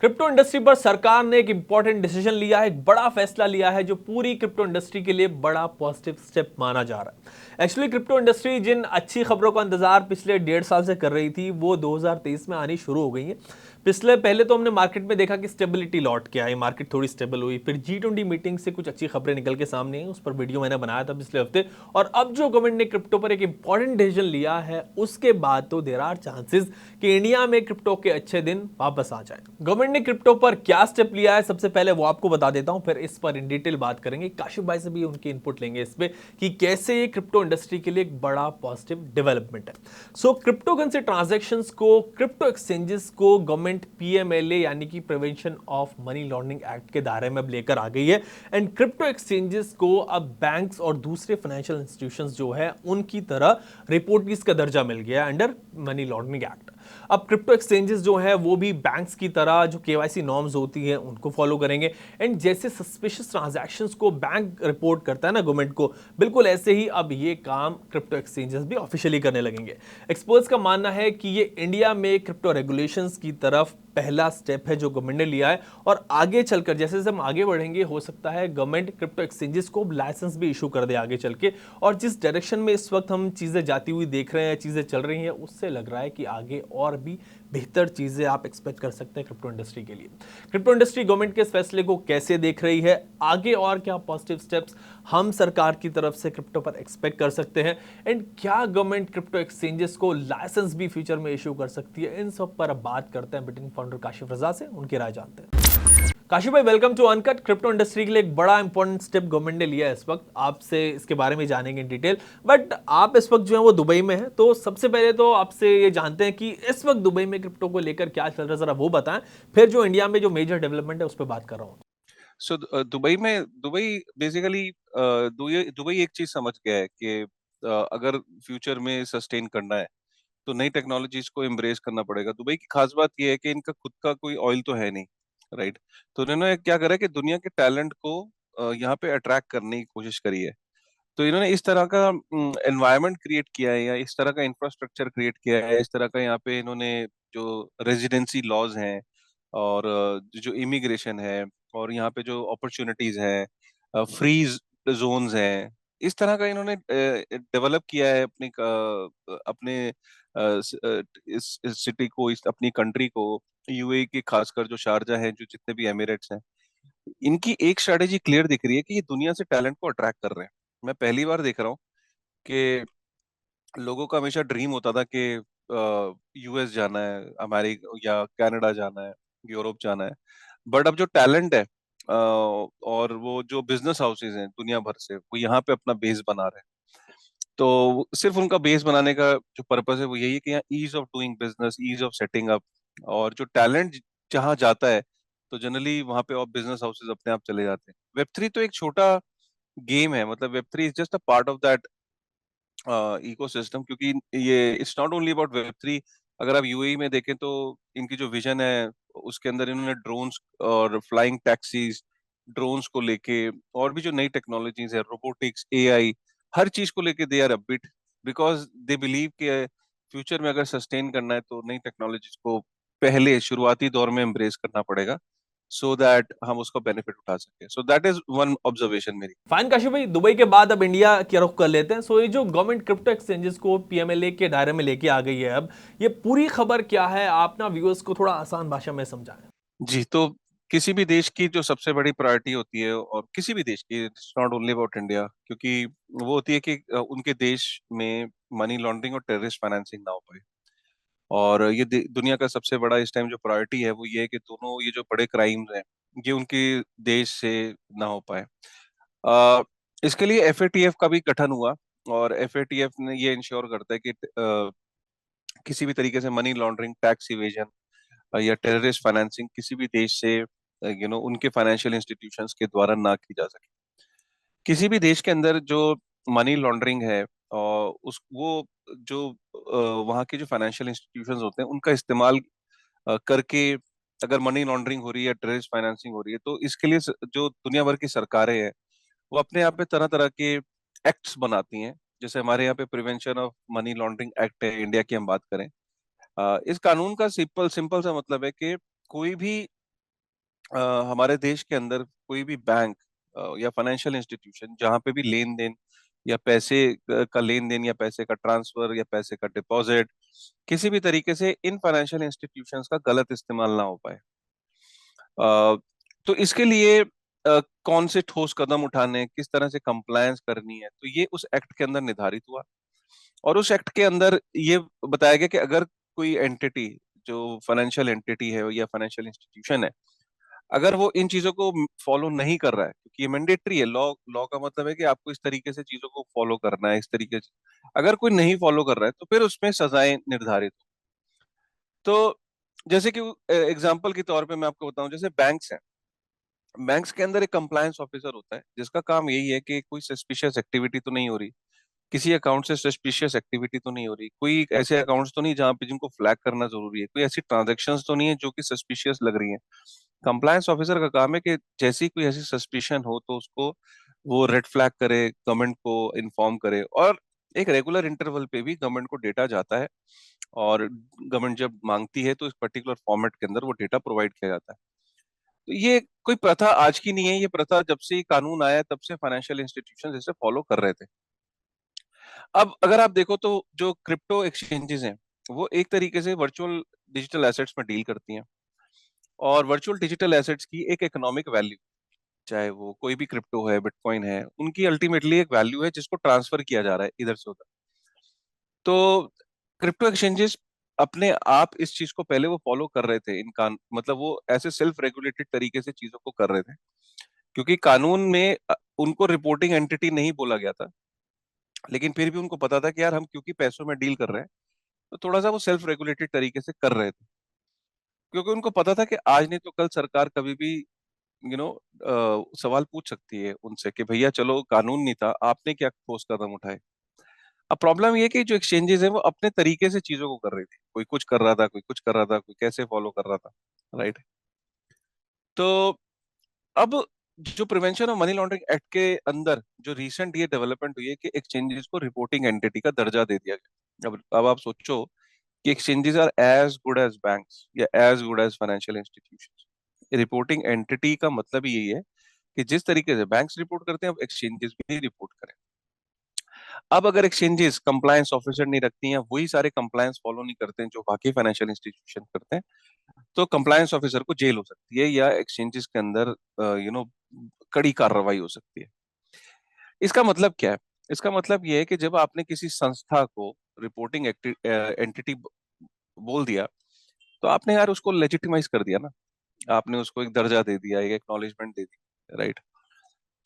Crypto industry पर सरकार ने एक इंपॉर्टेंट डिसीजन लिया है, एक बड़ा फैसला लिया है जो पूरी क्रिप्टो इंडस्ट्री के लिए बड़ा पॉजिटिव स्टेप माना जा रहा है। एक्चुअली क्रिप्टो इंडस्ट्री जिन अच्छी खबरों का इंतजार पिछले 1.5 साल से कर रही थी वो 2023 में आनी शुरू हो गई है। पहले तो हमने मार्केट में देखा कि स्टेबिलिटी लौट के आई, मार्केट थोड़ी स्टेबल हुई, फिर G20 मीटिंग से कुछ अच्छी खबरें निकल के सामने आई, उस पर वीडियो मैंने बनाया था पिछले हफ्ते। और अब जो गवर्नमेंट ने क्रिप्टो पर एक इंपॉर्टेंट डिसीजन लिया है उसके बाद तो देयर आर चांसेस कि इंडिया में क्रिप्टो के अच्छे दिन वापस आ जाए। गवर्नमेंट ने क्रिप्टो पर क्या स्टेप लिया है सबसे पहले वो आपको बता देता हूं, फिर इस पर इन डिटेल बात करेंगे। काशिफ भाई से भी उनकी इनपुट लेंगे इस पे कि कैसे ये क्रिप्टो इंडस्ट्री के लिए एक बड़ा पॉजिटिव डेवलपमेंट है। सो क्रिप्टो करेंसी ट्रांजैक्शंस को, क्रिप्टो एक्सचेंजेस को गवर्नमेंट PMLA यानी कि prevention of money laundering act के दायरे में अब लेकर आ गई है। एंड क्रिप्टो एक्सचेंजेस को अब बैंक्स और दूसरे फाइनेंशियल इंस्टीट्यूशंस जो है उनकी तरह रिपोर्टरीज का दर्जा मिल गया अंडर मनी लॉन्ड्रिंग एक्ट। अब क्रिप्टो एक्सचेंजेस जो है वो भी बैंक्स की तरह जो KYC नॉर्म्स होती है उनको फॉलो करेंगे। एंड जैसे सस्पिशियस ट्रांजैक्शंस को बैंक रिपोर्ट करता है ना गवर्नमेंट को, बिल्कुल ऐसे ही अब ये काम क्रिप्टो एक्सचेंजेस भी ऑफिशियली करने लगेंगे। एक्सपर्ट्स का मानना है कि ये इंडिया में क्रिप्टो रेगुलेशंस की तरफ पहला स्टेप है जो गवर्नमेंट ने लिया है। और आगे चलकर जैसे जैसे हम आगे बढ़ेंगे हो सकता है गवर्नमेंट क्रिप्टो एक्सचेंजेस को लाइसेंस भी इशू कर दे आगे चल के। और जिस डायरेक्शन में इस वक्त हम चीजें जाती हुई देख रहे हैं, चीजें चल रही हैं, उससे लग रहा है कि आगे और भी बेहतर चीजें आप एक्सपेक्ट कर सकते हैं क्रिप्टो इंडस्ट्री के लिए। क्रिप्टो इंडस्ट्री गवर्नमेंट के इस फैसले को कैसे देख रही है, आगे और क्या पॉजिटिव स्टेप्स हम सरकार की तरफ से क्रिप्टो पर एक्सपेक्ट कर सकते हैं, एंड क्या गवर्नमेंट क्रिप्टो एक्सचेंजेस को लाइसेंस भी फ्यूचर में इशू कर सकती है, इन सब पर अब बात करते हैं बिटिंग फाउंडर काशिफ रजा से, उनकी राय जानते हैं। काशिफ भाई welcome to uncut. Crypto industry के लिए एक बड़ा इंपॉर्टेंट स्टेप गवर्नमेंट ने लिया है इस वक्त, आपसे इसके बारे में जानेंगे इन डिटेल। बट आप इस वक्त जो है वो दुबई में है, तो सबसे पहले तो आपसे ये जानते हैं कि इस वक्त दुबई में क्रिप्टो को लेकर क्या चल रहा है, जरा वो बताएं। फिर जो इंडिया में जो मेजर डेवलपमेंट है उस पर बात कर रहा हूँ। दुबई बेसिकली दुबई एक चीज समझ गया है कि अगर फ्यूचर में सस्टेन करना है तो नई टेक्नोलॉजीज को एम्ब्रेस करना पड़ेगा। दुबई की खास बात यह है कि इनका खुद का कोई ऑयल तो है नहीं, राइट। तो इन्होंने क्या करा कि दुनिया के टैलेंट को यहाँ पे अट्रैक्ट करने की कोशिश करी है। तो इन्होंने इस तरह का एनवायरनमेंट क्रिएट किया है या इस तरह का इंफ्रास्ट्रक्चर क्रिएट किया है, इस तरह का यहाँ पे इन्होंने जो रेजिडेंसी लॉज हैं और जो इमिग्रेशन है और यहाँ पे जो अपॉर्चुनिटीज हैं, फ्रीज जोन्स हैं, इस तरह का इन्होंने डेवलप किया है अपने इस सिटी को, इस अपनी कंट्री को। UAE के खासकर जो शारजा है, जो जितने भी एमिरेट्स हैं, इनकी एक स्ट्रेटेजी क्लियर दिख रही है कि ये दुनिया से टैलेंट को अट्रैक्ट कर रहे हैं। मैं पहली बार देख रहा हूँ कि लोगों का हमेशा ड्रीम होता था कि US जाना है, अमेरिका या कनाडा जाना है, यूरोप जाना है। बट अब जो टैलेंट है और वो जो बिजनेस हाउसेज हैं दुनिया भर से, वो यहाँ पे अपना बेस बना रहे हैं। तो सिर्फ उनका बेस बनाने का जो पर्पस है वो यही है कि यहाँ ease of doing business, ease of setting up, और जो टैलेंट जहाँ जाता है तो जनरली वहाँ पे और बिजनेस हाउसेज अपने आप चले जाते हैं। Web3 तो एक छोटा गेम है, मतलब Web3 is just a part of that ecosystem, क्योंकि ये it's not only about Web3। अगर आप UAE में देखें तो इनकी जो विजन है उसके अंदर इन्होंने ड्रोन्स और फ्लाइंग टैक्सीज, ड्रोन्स को लेके और भी जो नई टेक्नोलॉजीज है, रोबोटिक्स, AI, हर चीज को लेके they are upbeat, because they believe कि फ्यूचर में अगर सस्टेन करना है तो नई टेक्नोलॉजीज को पहले शुरुआती दौर में एम्ब्रेस करना पड़ेगा, सो दैट हम उसका बेनिफिट उठा सके। So that is one observation मेरी। फाइन काशिफ भाई, दुबई के बाद अब इंडिया की रुख कर लेते हैं। सो ये जो गवर्नमेंट क्रिप्टो एक्सचेंजेस को PMLA के दायरे में लेके आ गई है, अब ये पूरी खबर क्या है, आप ना व्यूअर्स को थोड़ा आसान भाषा में समझाएं। जी, तो किसी भी देश की जो सबसे बड़ी प्रायोरिटी होती है, और किसी भी देश की, it's not only about India, क्योंकि वो होती है कि उनके देश में मनी लॉन्ड्रिंग और टेररिस्ट फाइनेंसिंग ना हो पाए। और ये दुनिया का सबसे बड़ा इस टाइम जो प्रायोरिटी है वो ये है कि दोनों ये जो बड़े क्राइम्स हैं ये उनके देश से ना हो पाए। अ, इसके लिए FATF का भी गठन हुआ, और FATF ने ये इंश्योर करता है कि किसी भी तरीके से मनी लॉन्ड्रिंग, टैक्स इवेजन या टेररिस्ट फाइनेंसिंग किसी भी देश से उनके फाइनेंशियल इंस्टीट्यूशंस के द्वारा ना की जा सके। किसी भी देश के अंदर जो मनी लॉन्ड्रिंग है और उस वो जो वहाँ के जो फाइनेंशियल इंस्टीट्यूशंस होते हैं उनका इस्तेमाल करके अगर मनी लॉन्ड्रिंग हो रही है, टेररिस्ट फाइनेंसिंग हो रही है, तो इसके लिए जो दुनिया भर की सरकारें हैं वो अपने आप में तरह तरह के एक्ट्स बनाती हैं। जैसे हमारे यहाँ पे prevention of money laundering act है, इंडिया की हम बात करें। इस कानून का सिंपल सिंपल सा मतलब है कि कोई भी हमारे देश के अंदर कोई भी बैंक या फाइनेंशियल इंस्टीट्यूशन जहाँ पे भी लेन देन या पैसे का लेन देन या पैसे का ट्रांसफर या पैसे का डिपॉजिट, किसी भी तरीके से इन फाइनेंशियल इंस्टीट्यूशंस का गलत इस्तेमाल ना हो पाए। तो इसके लिए कौन से ठोस कदम उठाने, किस तरह से कंप्लायंस करनी है, तो ये उस एक्ट के अंदर निर्धारित हुआ। और उस एक्ट के अंदर ये बताया गया कि अगर कोई एंटिटी, जो फाइनेंशियल एंटिटी है या फाइनेंशियल इंस्टीट्यूशन है, अगर वो इन चीजों को फॉलो नहीं कर रहा है, क्योंकि ये मैंडेटरी है, लॉ लॉ का मतलब है कि आपको इस तरीके से चीजों को फॉलो करना है, इस तरीके से अगर कोई नहीं फॉलो कर रहा है तो फिर उसमें सजाएं निर्धारित हो। तो जैसे कि एग्जाम्पल के तौर पे मैं आपको बताऊं, जैसे बैंक्स हैं, बैंक्स के अंदर एक कंप्लायंस ऑफिसर होता है जिसका काम यही है कि कोई सस्पिशियस एक्टिविटी तो नहीं हो रही, किसी अकाउंट से सस्पिशियस एक्टिविटी तो नहीं हो रही, कोई ऐसे अकाउंट्स तो नहीं जहां पे जिनको फ्लैग करना जरूरी है, कोई ऐसी ट्रांजैक्शंस तो नहीं है जो कि सस्पिशियस लग रही हैं। कंप्लायंस ऑफिसर का काम है कि जैसी कोई ऐसी सस्पिशन हो तो उसको वो रेड फ्लैग करे, गवर्नमेंट को इन्फॉर्म करे, और एक रेगुलर इंटरवल पे भी गवर्नमेंट को डेटा जाता है, और गवर्नमेंट जब मांगती है तो इस पर्टिकुलर फॉर्मेट के अंदर वो डेटा प्रोवाइड किया जाता है। तो ये कोई प्रथा आज की नहीं है, ये प्रथा जब से ये कानून आया है तब से फाइनेंशियल इंस्टीट्यूशन इसे फॉलो कर रहे थे। अब अगर आप देखो तो जो क्रिप्टो एक्सचेंजेस हैं वो एक तरीके से वर्चुअल डिजिटल एसेट्स में डील करती हैं, और वर्चुअल डिजिटल एसेट्स की एक इकोनॉमिक वैल्यू, चाहे वो कोई भी क्रिप्टो है, बिटकॉइन है, उनकी अल्टीमेटली एक वैल्यू है जिसको ट्रांसफर किया जा रहा है इधर से उधर। तो क्रिप्टो एक्सचेंजेस अपने आप इस चीज को पहले वो फॉलो कर रहे थे, इनका मतलब वो ऐसे सेल्फ रेगुलेटेड तरीके से चीजों को कर रहे थे, क्योंकि कानून में उनको रिपोर्टिंग एंटिटी नहीं बोला गया था, लेकिन फिर भी उनको पता था कि यार हम क्योंकि पैसों में डील कर रहे हैं, तो थोड़ा सा वो सेल्फ रेगुलेटेड तरीके से कर रहे थे, क्योंकि उनको पता था कि आज नहीं तो कल सरकार कभी भी सवाल पूछ सकती है उनसे कि भैया चलो कानून नहीं था, आपने क्या ठोस कदम उठाए। अब प्रॉब्लम ये है कि जो एक्सचेंजेस है वो अपने तरीके से चीजों को कर रही थी, कोई कुछ कर रहा था, कोई कुछ कर रहा था, कोई कैसे फॉलो कर रहा था, राइट। तो अब जो prevention of money laundering act के अंदर जो रिसेंट ये डेवलपमेंट हुई है कि एक्सचेंजेस को रिपोर्टिंग एंटिटी का दर्जा दे दिया गया। अब आप सोचो कि exchanges are as good as banks या as good as financial institutions. Reporting entity का मतलब ही यही है कि जिस तरीके से बैंक्स रिपोर्ट करते हैं अब एक्सचेंजेस भी रिपोर्ट करें। अब अगर एक्सचेंजेस कंप्लायंस ऑफिसर नहीं रखती हैं, वही सारे कंप्लायंस फॉलो नहीं करते हैं जो बाकी फाइनेंशियल इंस्टीट्यूशन करते हैं, तो कंप्लायंस ऑफिसर को जेल हो सकती है या एक्सचेंजेस के अंदर कड़ी कार्रवाई हो सकती है। इसका मतलब क्या है? इसका मतलब ये है कि जब आपने किसी संस्था को रिपोर्टिंग एंटिटी बोल दिया, तो आपने यार उसको लेजिटिमाइज कर दिया ना, आपने उसको एक दर्जा दे दिया, एक एक्नॉलेजमेंट दे दी, राइट।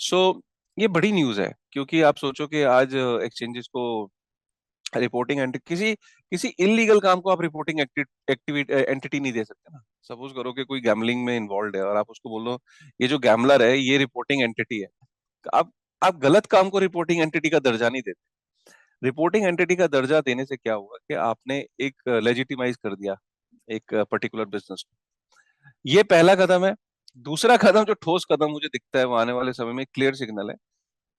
सो ये बड़ी न्यूज है, क्योंकि आप सोचो कि आज एक्सचेंजेस को रिपोर्टिंग किसी किसी इलीगल काम को आप रिपोर्टिंग एक्टिविटी एंटिटी नहीं दे सकते ना। सपोज करो कि कोई गैमलिंग में इन्वॉल्व है और आप उसको बोलो ये जो गैमलर है ये रिपोर्टिंग एंटिटी है, आप आप गलत काम को रिपोर्टिंग एंटिटी का दर्जा नहीं देते। रिपोर्टिंग एंटिटी का दर्जा देने से क्या हुआ कि आपने एक लेजिटिमाइज कर दिया एक पर्टिकुलर बिजनेस को। ये पहला कदम है। दूसरा कदम जो ठोस कदम मुझे दिखता है वो आने वाले समय में क्लियर सिग्नल है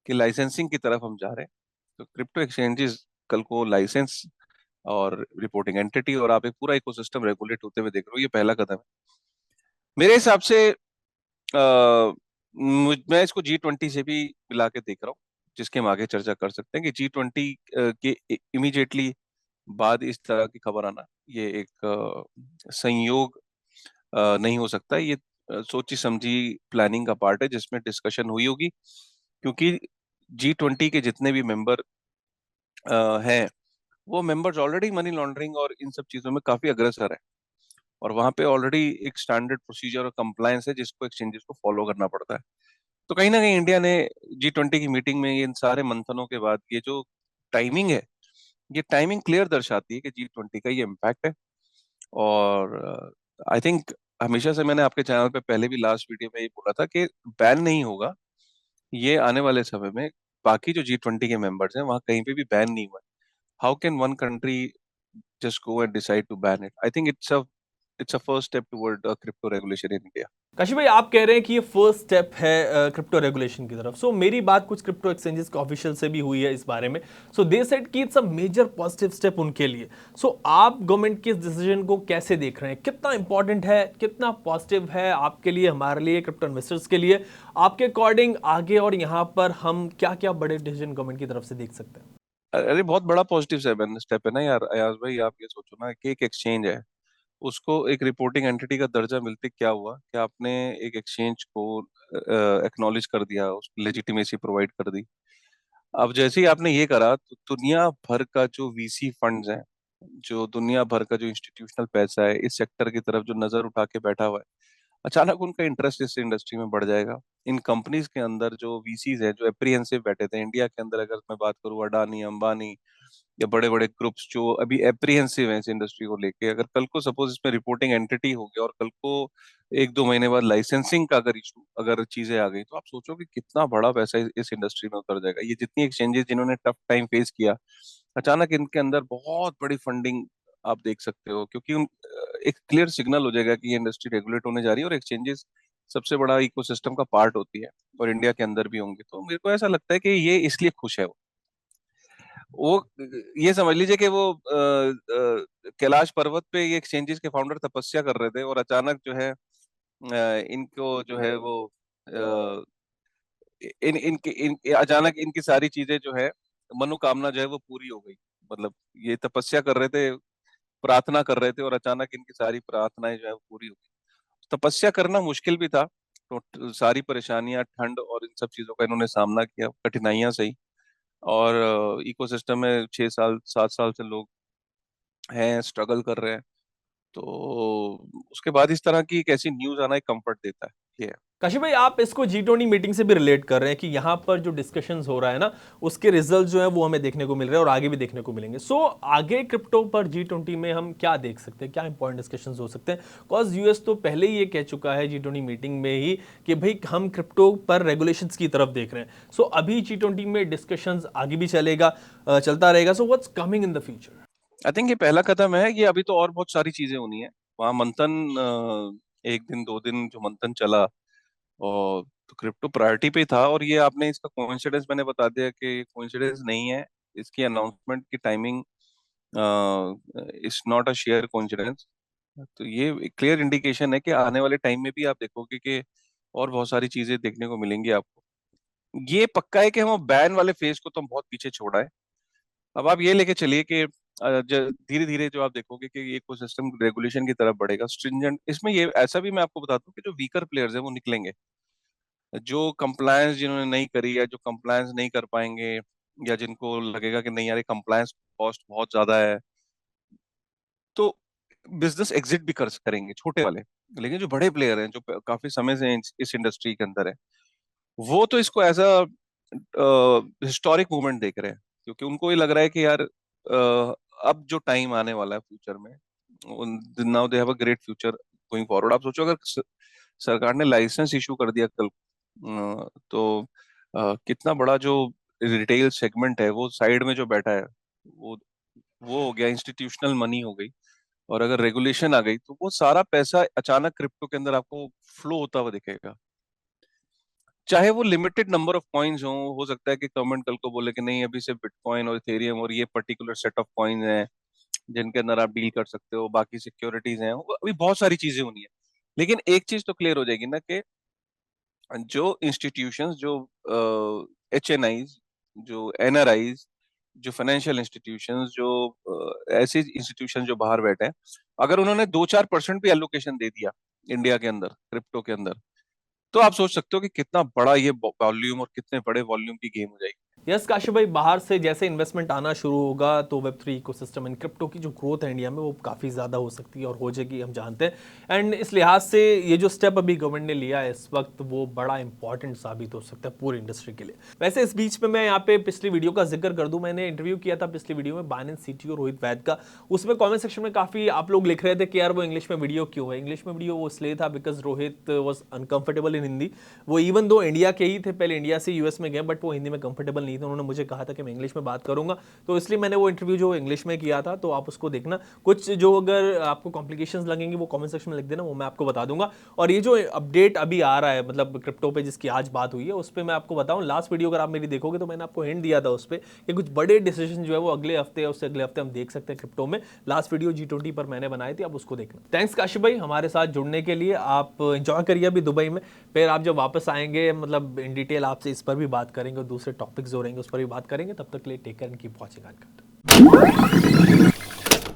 कि लाइसेंसिंग की तरफ हम जा रहे हैं। तो क्रिप्टो एक्सचेंजेस कल को लाइसेंस और रिपोर्टिंग एंटिटी और आप एक पूरा इकोसिस्टम रेगुलेट होते हुए देख रहे हो, ये पहला कदम है मेरे हिसाब से। मैं इसको G20 से भी मिला के देख रहा हूँ, जिसके हम आगे चर्चा कर सकते हैं कि G20 के इमीडिएटली बाद इस तरह की खबर आना, ये एक संयोग नहीं हो सकता। ये सोची समझी प्लानिंग का पार्ट है जिसमें डिस्कशन हुई होगी, क्योंकि G20 के जितने भी मेंबर हैं वो मेंबर्स ऑलरेडी मनी लॉन्ड्रिंग और इन सब चीजों में काफी अग्रसर है, और वहां पे ऑलरेडी एक स्टैंडर्ड प्रोसीजर और कंप्लायंस है जिसको एक्सचेंजेस को फॉलो करना पड़ता है। तो कहीं ना कहीं इंडिया ने G20 की मीटिंग में इन सारे मंथनों के बाद ये जो टाइमिंग है, ये टाइमिंग क्लियर दर्शाती है कि G20 का ये इम्पैक्ट है। और आई थिंक हमेशा से मैंने आपके चैनल पे पहले भी लास्ट वीडियो में ये बोला था कि बैन नहीं होगा ये आने वाले समय में। बाकी जो G20 के मेंबर्स हैं वहां कहीं पे भी बैन नहीं हुआ। How can one country just go and decide to ban it? I think it's a first step toward crypto regulation in India. Kashi भाई, आप कह रहे हैं कि ये फर्स्ट स्टेप है क्रिप्टो रेगुलेशन की तरफ। सो मेरी बात कुछ क्रिप्टो एक्सचेंजेस के ऑफिशियल से भी हुई है इस बारे में। सो दे सेड कि it's a major positive step उनके लिए। सो आप गवर्नमेंट के इस डिसीजन को कैसे देख रहे हैं? कितना इंपॉर्टेंट है, कितना पॉजिटिव है आपके लिए, हमारे लिए, क्रिप्टो इन्वेस्टर्स के लिए? आपके अकॉर्डिंग आगे और यहाँ पर हम क्या क्या बड़े डिसीजन गवर्नमेंट की तरफ से देख सकते हैं? अरे बहुत बड़ा पॉजिटिव स्टेप है ना यार अयाज भाई। आप ये सोचो ना कि एक एक्सचेंज है, उसको एक रिपोर्टिंग एंटिटी का दर्जा मिलते क्या हुआ कि आपने एक एक्सचेंज को एक्नॉलेज कर दिया, उसको लेजिटिमेसी प्रोवाइड कर दी। अब जैसे ही आपने ये करा तो दुनिया भर का जो वीसी फंड्स हैं, जो दुनिया भर का जो इंस्टीट्यूशनल पैसा है इस सेक्टर की तरफ जो नजर उठा के बैठा हुआ है, अचानक उनका इंटरेस्ट इस इंडस्ट्री में बढ़ जाएगा। इन कंपनीज के अंदर जो वीसीज हैं जो एप्रीहेंसिव बैठे थे इंडिया के अंदर, अगर मैं बात करूं अडानी अंबानी या बड़े बड़े ग्रुप्स जो अभी एप्रीहेंसिव हैं इस इंडस्ट्री को लेके, अगर कल को सपोज इसमें रिपोर्टिंग एंटिटी हो गया और कल को एक दो महीने बाद लाइसेंसिंग का अगर इशू, अगर चीजें आ गई, तो आप सोचो कि कितना बड़ा पैसा इस इंडस्ट्री में उतर जाएगा। ये जितनी एक्सचेंजेस जिन्होंने टफ टाइम फेस किया, अचानक इनके अंदर बहुत बड़ी फंडिंग आप देख सकते हो, क्योंकि एक क्लियर सिग्नल हो जाएगा कि ये इंडस्ट्री रेगुलेट होने जा रही है और एक्सचेंजेस सबसे बड़ा इकोसिस्टम का पार्ट होती है और इंडिया के अंदर भी होंगे। तो मेरे को ऐसा लगता है कि ये इसलिए खुश है वो ये समझ लीजिए कि वो कैलाश पर्वत पे ये एक्सचेंजेस के फाउंडर तपस्या कर रहे थे और अचानक जो है इनको जो है वो अ, इन इनके इन अचानक इनकी सारी चीजें जो है मनोकामना जो है वो पूरी हो गई। मतलब ये तपस्या कर रहे थे, प्रार्थना कर रहे थे और अचानक इनकी सारी प्रार्थनाएं जो है वो पूरी हो गई। तपस्या करना मुश्किल भी था, तो सारी परेशानियां, ठंड और इन सब चीजों का इन्होंने सामना किया, कठिनाइयां सही। और इकोसिस्टम में 6 साल 7 साल से लोग हैं, स्ट्रगल कर रहे हैं। तो उसके बाद इस तरह की एक ऐसी न्यूज आना एक कंफर्ट देता है। ये है। काशी भाई, आप इसको G20 मीटिंग से भी रिलेट कर रहे हैं कि यहाँ पर जो डिस्कशंस हो रहा है ना, उसके रिजल्ट जो है वो हमें देखने को मिल रहे हैं और आगे भी देखने को मिलेंगे। सो आगे क्रिप्टो पर G20 में हम क्या देख सकते हैं, क्या इंपॉर्टेंट डिस्कशंस हो सकते हैं? बिकॉज यूएस तो पहले ही ये कह चुका है G20 मीटिंग में ही कि भाई हम क्रिप्टो पर रेगुलेशंस की तरफ देख रहे हैं। सो अभी G20 में डिस्कशंस आगे भी चलेगा, चलता रहेगा। So what's coming in the future? I think ये पहला कदम है, ये अभी तो और बहुत सारी चीजें होनी है। वहाँ मंथन एक दिन दो दिन जो मंथन चला, और तो क्रिप्टो प्रायोरिटी पे था। और ये आपने इसका कोइंसिडेंस मैंने बता दिया कि कोइंसिडेंस नहीं है, इसकी अनाउंसमेंट की timing is not a share coincidence. तो ये क्लियर इंडिकेशन है कि आने वाले टाइम में भी आप देखोगे कि और बहुत सारी चीजें देखने को मिलेंगी आपको। ये पक्का है कि हम बैन वाले फेज को तो हम बहुत पीछे छोड़ा है। अब आप ये लेके चलिए कि धीरे धीरे जो आप देखोगे कि ये इकोसिस्टम रेगुलेशन की तरफ बढ़ेगा, स्ट्रिंजेंट। इसमें ये ऐसा भी मैं आपको बता दूं कि जो वीकर प्लेयर्स हैं वो निकलेंगे, जो कंप्लायंस जिन्होंने नहीं करी या जो कंप्लायंस नहीं कर पाएंगे, या जिनको लगेगा कि नहीं यार ये कंप्लायंस कॉस्ट बहुत ज्यादा है, तो बिजनेस एग्जिट भी करेंगे छोटे वाले। लेकिन जो बड़े प्लेयर हैं जो काफी समय से इस इंडस्ट्री के अंदर है, वो तो इसको एज अ हिस्टोरिक मूवमेंट देख रहे हैं, क्योंकि उनको ये लग रहा है कि यार अब जो टाइम आने वाला है फ्यूचर में, now they have a great future going forward. आप सोचो अगर सरकार ने लाइसेंस इशू कर दिया कल, तो कितना बड़ा जो रिटेल सेगमेंट है वो साइड में जो बैठा है, वो वो हो गया, इंस्टीट्यूशनल मनी हो गई। और अगर रेगुलेशन आ गई तो वो सारा पैसा अचानक क्रिप्टो के अंदर आपको फ्लो होता हुआ दिखेगा। चाहे वो लिमिटेड नंबर ऑफ कॉइन्स हो सकता है कि गवर्नमेंट कल को बोले कि नहीं अभी सिर्फ बिटकॉइन और इथेरियम और ये पर्टिकुलर सेट ऑफ कॉइन्स हैं जिनके अंदर आप डील कर सकते हो, बाकी सिक्योरिटीज हैं, अभी बहुत सारी चीजें होनी है। लेकिन एक चीज तो क्लियर हो जाएगी ना कि जो इंस्टीट्यूशंस, जो HNIs, जो NRIs, जो फाइनेंशियल इंस्टीट्यूशंस, जो ऐसे इंस्टीट्यूशन जो बाहर बैठे हैं, अगर उन्होंने 2-4% भी एलोकेशन दे दिया इंडिया के अंदर क्रिप्टो के अंदर, तो आप सोच सकते हो कि कितना बड़ा ये वॉल्यूम और कितने बड़े वॉल्यूम की गेम हो जाएगी। यस काशिफ भाई, बाहर से जैसे इन्वेस्टमेंट आना शुरू होगा तो वेब3 इकोसिस्टम एंड क्रिप्टो की जो ग्रोथ है इंडिया में वो काफ़ी ज़्यादा हो सकती है और हो जाएगी, हम जानते हैं। एंड इस लिहाज से ये जो स्टेप अभी गवर्नमेंट ने लिया है इस वक्त, वो बड़ा इंपॉर्टेंट साबित हो सकता है पूरी इंडस्ट्री के लिए। वैसे इस बीच में मैं यहाँ पे पिछली वीडियो का जिक्र कर दूं, मैंने इंटरव्यू किया था पिछली वीडियो में बाइनेंस CTO रोहित वैद का। उसमें कॉमेंट सेक्शन में काफ़ी आप लोग लिख रहे थे कि यार वो इंग्लिश में वीडियो क्यों है। इंग्लिश में वीडियो वो इसलिए था because Rohit was uncomfortable in Hindi. वो इवन दो इंडिया के ही थे, पहले इंडिया से US में गए, बट वो हिंदी में कंफर्टेबल नहीं नहीं थी, उन्होंने मुझे कहा था कि मैं इंग्लिश में बात करूंगा, तो इसलिए मैंने वो इंटरव्यू जो इंग्लिश में किया था, तो आप उसको देखना। कुछ जो अगर आपको कॉम्प्लिकेशंस लगेंगी वो कमेंट सेक्शन में लिख देना, वो मैं आपको बता दूंगा। और ये जो अपडेट अभी आ रहा है मतलब क्रिप्टो पे जिसकी आज बात हुई है, उस पर मैं आपको बताऊं, लास्ट वीडियो अगर आप मेरी देखोगे तो मैंने आपको हिंट दिया था उस पर कि कुछ बड़े डिसीजन जो है वो अगले हफ्ते या उससे अगले हफ्ते हम देख सकते हैं क्रिप्टो में। लास्ट वीडियो G20 पर मैंने बनाई थी, आप उसको देखना। थैंक्स काशिफ भाई हमारे साथ जुड़ने के लिए, आप एंजॉय करिए अभी दुबई में, फिर आप जब वापस आएंगे मतलब इन डिटेल आपसे इस पर भी बात करेंगे और दूसरे टॉपिक्स जो रहेंगे उस पर भी बात करेंगे। तब तक के लिए take care and keep watching.